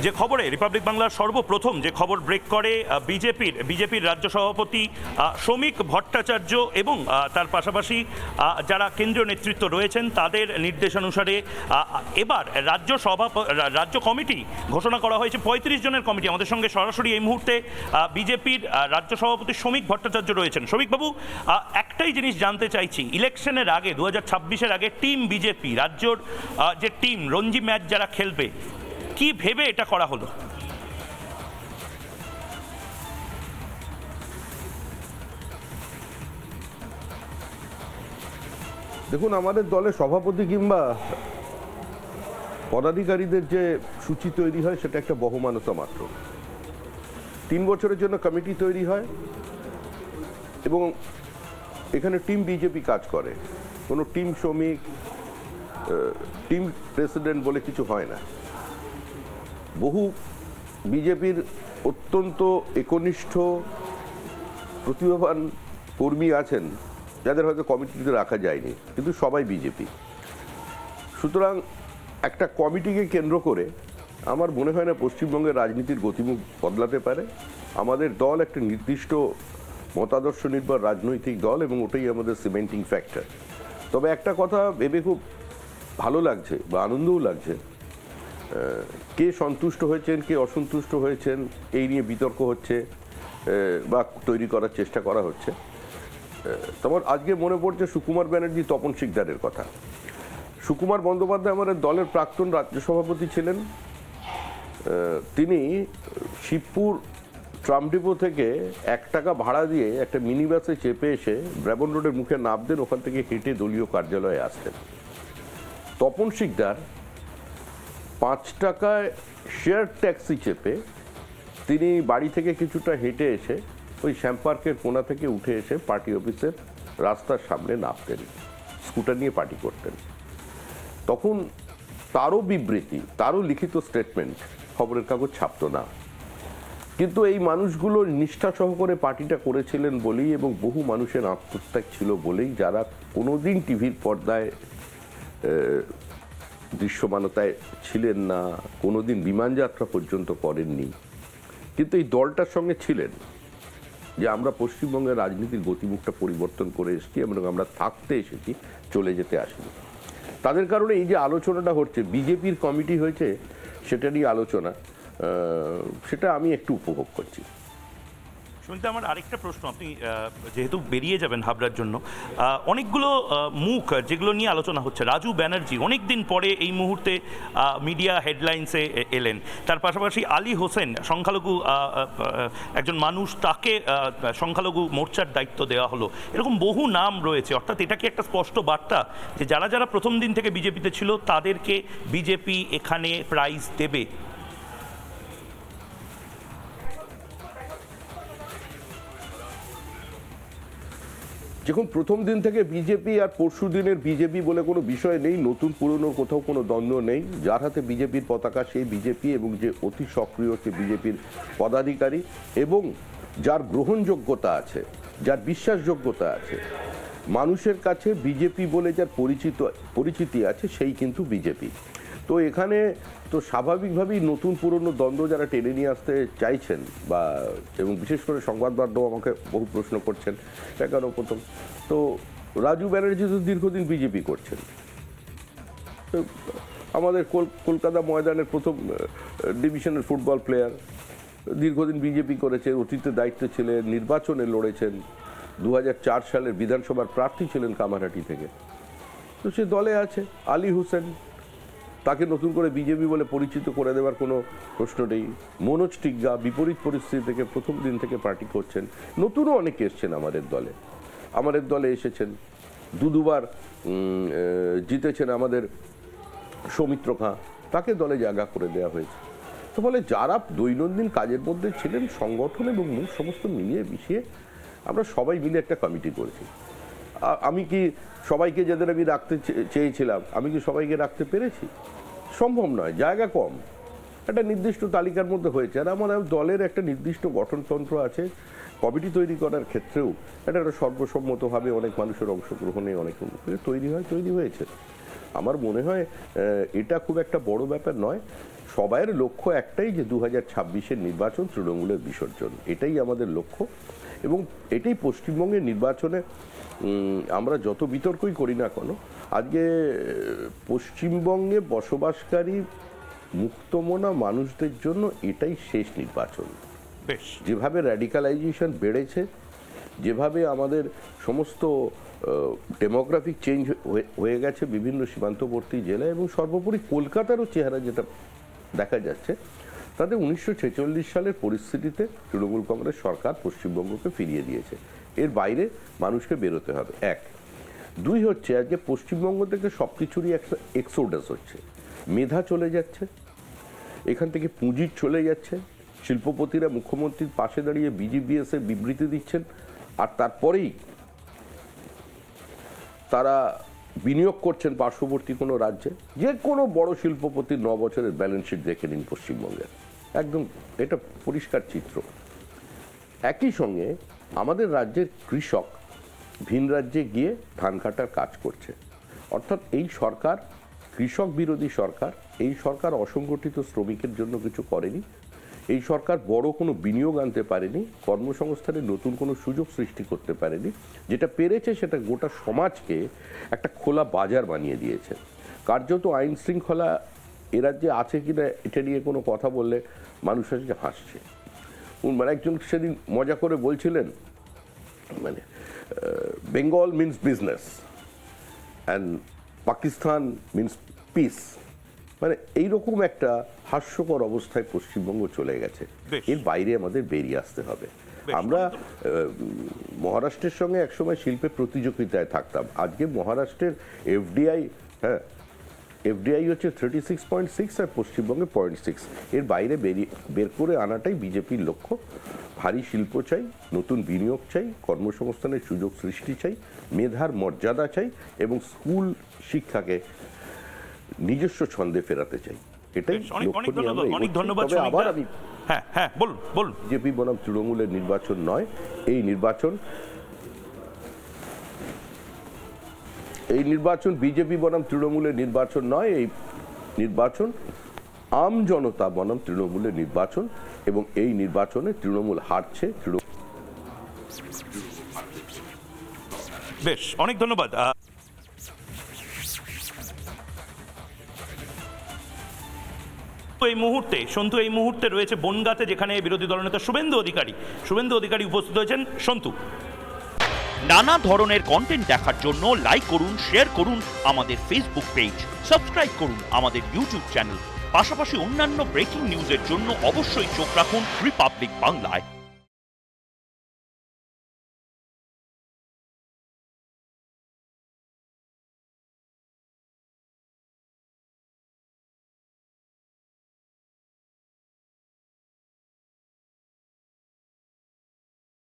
যে খবরে রিপাবলিক বাংলার সর্বপ্রথম যে খবর ব্রেক করে বিজেপির রাজ্য সভাপতি শ্রমিক ভট্টাচার্য এবং তার পাশাপাশি যারা কেন্দ্রীয় নেতৃত্ব রয়েছেন তাদের নির্দেশানুসারে এবার রাজ্য কমিটি ঘোষণা করা হয়েছে ৩৫ জনের কমিটি। আমাদের সঙ্গে সরাসরি এই মুহূর্তে বিজেপির রাজ্য সভাপতি শ্রমিক ভট্টাচার্য রয়েছেন। শ্রমিকবাবু, একটাই জিনিস জানতে চাইছি, ইলেকশনের আগে 2026-এর আগে টিম বিজেপি রাজ্যর যে টিম রঞ্জি ম্যাচ যারা খেলবে, কি ভেবে এটা করা হলো? দেখুন, আমাদের দলের সভাপতি কিংবা পদাধিকারীদের যে সূচি তৈরি হয় সেটা একটা বহমানতা মাত্র। 3 বছরের জন্য কমিটি তৈরি হয় এবং এখানে টিম বিজেপি কাজ করে। কোনো টিম শ্রমিক, টিম প্রেসিডেন্ট বলে কিছু হয় না। বহু বিজেপির অত্যন্ত একনিষ্ঠ প্রতিভাবান কর্মী আছেন যাদের হয়তো কমিটিতে রাখা যায়নি, কিন্তু সবাই বিজেপি। সুতরাং একটা কমিটিকে কেন্দ্র করে আমার মনে হয় না পশ্চিমবঙ্গের রাজনীতির গতিমুখ বদলাতে পারে। আমাদের দল একটা নির্দিষ্ট মতাদর্শ নির্ভর রাজনৈতিক দল এবং ওটাই আমাদের সিমেন্টিং ফ্যাক্টর। তবে একটা কথা ভেবে খুব ভালো লাগছে বা আনন্দও লাগছে, কে সন্তুষ্ট হয়েছেন কে অসন্তুষ্ট হয়েছেন এই নিয়ে বিতর্ক হচ্ছে বা তৈরি করার চেষ্টা করা হচ্ছে। তোমার আজকে মনে পড়ছে সুকুমার ব্যানার্জি, তপন শিকদারের কথা। সুকুমার বন্দ্যোপাধ্যায় আমাদের দলের প্রাক্তন রাজ্য সভাপতি ছিলেন। তিনি শিবপুর ট্রাম ডিপো থেকে 1 টাকা ভাড়া দিয়ে একটা মিনি বাসে চেপে এসে ব্রাবন রোডের মুখে নামতেন, ওখান থেকে হেঁটে দলীয় কার্যালয়ে আসতেন। তপন শিকদার 5 টাকায় শেয়ার ট্যাক্সি চেপে তিনি বাড়ি থেকে কিছুটা হেঁটে এসে ওই শ্যামপার্কের কোণা থেকে উঠে এসে পার্টি অফিসের রাস্তার সামনে নামতেন, স্কুটার নিয়ে পার্টি করতেন। তখন তারও বিবৃতি, তারও লিখিত স্টেটমেন্ট খবরের কাগজ ছাপতো না, কিন্তু এই মানুষগুলো নিষ্ঠা সহকারে পার্টিটা করেছিলেন বলেই এবং বহু মানুষের আত্মত্যাগ ছিল বলেই, যারা কোনোদিন টিভির পর্দায় দৃশ্যমানতায় ছিলেন না, কোনোদিন বিমান যাত্রা পর্যন্ত করেননি, কিন্তু এই দলটার সঙ্গে ছিলেন যে আমরা পশ্চিমবঙ্গের রাজনীতির গতিমুখটা পরিবর্তন করে এসেছি এবং আমরা থাকতে এসেছি, চলে যেতে আসিনি। তাদের কারণে এই যে আলোচনাটা হচ্ছে, বিজেপির কমিটি হয়েছে সেটা নিয়ে আলোচনা, সেটা আমি একটু উপভোগ করছি। শুনতে আমার আরেকটা প্রশ্ন, আপনি যেহেতু বেরিয়ে যাবেন হাবড়ার জন্য, অনেকগুলো মুখ যেগুলো নিয়ে আলোচনা হচ্ছে, রাজু ব্যানার্জি অনেক দিন পরে এই মুহূর্তে মিডিয়া হেডলাইন্সে এলেন। তার পাশাপাশি আলী হোসেন, সংখ্যালঘু একজন মানুষ, তাকে সংখ্যালঘু মোর্চার দায়িত্ব দেওয়া হলো। এরকম বহু নাম রয়েছে, অর্থাৎ এটা কি একটা স্পষ্ট বার্তা যে যারা যারা প্রথম দিন থেকে বিজেপিতে ছিল তাদেরকে বিজেপি এখানে প্রাইজ দেবে? যখন প্রথম দিন থেকে বিজেপি আর পরশু দিনের বিজেপি বলে কোনো বিষয় নেই, নতুন পুরনোর কোথাও কোনো দ্বন্দ্ব নেই। যার হাতে বিজেপির পতাকা সেই বিজেপি, এবং যে অতি সক্রিয় হচ্ছে বিজেপির পদাধিকারী, এবং যার গ্রহণযোগ্যতা আছে, যার বিশ্বাসযোগ্যতা আছে, মানুষের কাছে বিজেপি বলে যার পরিচিতি আছে, সেই কিন্তু বিজেপি। তো এখানে তো স্বাভাবিকভাবেই নতুন পুরনো দ্বন্দ্ব যারা টেনে নিয়ে আসতে চাইছেন, বা এবং বিশেষ করে সংবাদ মাধ্যম আমাকে বহু প্রশ্ন করছেন কেন প্রথম, তো রাজু ব্যানার্জি তো দীর্ঘদিন বিজেপি করছেন। তো আমাদের কলকাতা ময়দানের প্রথম ডিভিশনের ফুটবল প্লেয়ার, দীর্ঘদিন বিজেপি করেছেন, অতীতে দায়িত্ব ছিলেন, নির্বাচনে লড়েছেন, 2004 সালের বিধানসভার প্রার্থী ছিলেন কামারহাটি থেকে, তো সে দলে আছে। আলী হোসেন, তাকে নতুন করে বিজেপি বলে পরিচিত করে দেওয়ার কোনো প্রশ্ন নেই। মনোজ টিগ্গা বিপরীত পরিস্থিতি থেকে প্রথম দিন থেকে পার্টি করছেন। নতুনও অনেকে এসছেন আমাদের দলে এসেছেন, দুবার জিতেছেন আমাদের সৌমিত্র খাঁ, তাকে দলে জায়গা করে দেওয়া হয়েছে। তো ফলে যারা দৈনন্দিন কাজের মধ্যে ছিলেন, সংগঠন এবং মুখ সমস্ত মিলিয়ে মিশিয়ে আমরা সবাই মিলে একটা কমিটি করেছি। আমি কি সবাইকে যাদের আমি রাখতে চেয়েছিলাম, আমি কি সবাইকে রাখতে পেরেছি? সম্ভব নয়, জায়গা কম। একটা নির্দিষ্ট তালিকার মধ্যে হয়েছে, আর আমার দলের একটা নির্দিষ্ট গঠনতন্ত্র আছে। কমিটি তৈরি করার ক্ষেত্রেও এটা একটা সর্বসম্মতভাবে অনেক মানুষের অংশগ্রহণে অনেক তৈরি হয়েছে। আমার মনে হয় এটা খুব একটা বড় ব্যাপার নয়। সবাইয়ের লক্ষ্য একটাই যে 2026-এর নির্বাচন তৃণমূলের বিসর্জন, এটাই আমাদের লক্ষ্য। এবং এটাই পশ্চিমবঙ্গের নির্বাচনে আমরা যত বিতর্কই করি না কেন, আজকে পশ্চিমবঙ্গে বসবাসকারী মুক্তমনা মানুষদের জন্য এটাই শেষ নির্বাচন। বেশ, যেভাবে র্যাডিকালাইজেশন বেড়েছে, যেভাবে আমাদের সমস্ত ডেমোগ্রাফিক চেঞ্জ হয়ে গেছে বিভিন্ন সীমান্তবর্তী জেলায়, এবং সর্বোপরি কলকাতারও চেহারা যেটা দেখা যাচ্ছে, তাতে 1946 সালের পরিস্থিতিতে তৃণমূল কংগ্রেস সরকার পশ্চিমবঙ্গকে ফিরিয়ে দিয়েছে। এর বাইরে মানুষকে বেরোতে হবে, এক। দুই হচ্ছে, আজকে পশ্চিমবঙ্গ থেকে সব কিছুরই একটা এক্সোডাস হচ্ছে, মেধা চলে যাচ্ছে, এখান থেকে পুঁজি চলে যাচ্ছে, শিল্পপতিরা মুখ্যমন্ত্রীর পাশে দাঁড়িয়ে বিজিবিএস এর বিবৃতি দিচ্ছেন, আর তারপরেই তারা বিনিয়োগ করছেন পার্শ্ববর্তী কোনো রাজ্যে। যে কোনো বড় শিল্পপতির 9 বছরের ব্যালেন্স শিট দেখে নিন পশ্চিমবঙ্গের, একদম এটা পরিষ্কার চিত্র। একই সঙ্গে আমাদের রাজ্যের কৃষক ভিন রাজ্যে গিয়ে ধান কাটার কাজ করছে। অর্থাৎ এই সরকার কৃষক বিরোধী সরকার, এই সরকার অসংগঠিত শ্রমিকের জন্য কিছু করেনি, এই সরকার বড় কোনো বিনিয়োগ আনতে পারেনি, কর্মসংস্থানের নতুন কোনো সুযোগ সৃষ্টি করতে পারেনি। যেটা পেরেছে সেটা গোটা সমাজকে একটা খোলা বাজার বানিয়ে দিয়েছে। কার্যত আইন শৃঙ্খলা এ রাজ্যে আছে কিনা এটা নিয়ে কোনো কথা বললে মানুষ আজকে হাসছে। মানে একজন সেদিন মজা করে বলছিলেন, মানে Bengal means business and Pakistan means piece, মানে এইরকম একটা হাস্যকর অবস্থায় পশ্চিমবঙ্গ চলে গেছে। এর বাইরে আমাদের বেরিয়ে আসতে হবে। আমরা মহারাষ্ট্রের সঙ্গে একসময় শিল্পের প্রতিযোগিতায় থাকতাম, আজকে মহারাষ্ট্রের এফডিআই এফডিআই হচ্ছে 36.6 আর পশ্চিমবঙ্গে 0.6। এর বাইরে বের করে আনাটাই বিজেপির লক্ষ্য। ভারী শিল্প চাই, নতুন বিনিয়োগ চাই, কর্মসংস্থানের সুযোগ সৃষ্টি চাই, মেধার মর্যাদা চাই, এবং স্কুল শিক্ষাকে নিজস্ব ছন্দে ফেরাতে চাই। এটাই অনেক ধন্যবাদ। আবার আমি হ্যাঁ বলুন বলুন। বিজেপি বনাম তৃণমূলের নির্বাচন নয় এই নির্বাচন, এই নির্বাচন বিজেপি বনাম তৃণমূলের নির্বাচন নয়, এই নির্বাচন আম জনতা বনাম তৃণমূলের নির্বাচন, এবং এই নির্বাচনে তৃণমূল হারছে। বেশ, অনেক ধন্যবাদ। এই মুহূর্তে রয়েছে বনগাঁতে, যেখানে বিরোধী দলনেতা শুভেন্দু অধিকারী উপস্থিত হয়েছেন। সন্তু, নানা ধরনের কন্টেন্ট দেখার জন্য লাইক করুন, শেয়ার করুন আমাদের ফেসবুক পেজ, সাবস্ক্রাইব করুন আমাদের ইউটিউব চ্যানেল। পাশাপাশি অন্যান্য ব্রেকিং নিউজের জন্য অবশ্যই চোখ রাখুন রিপাবলিক বাংলায়।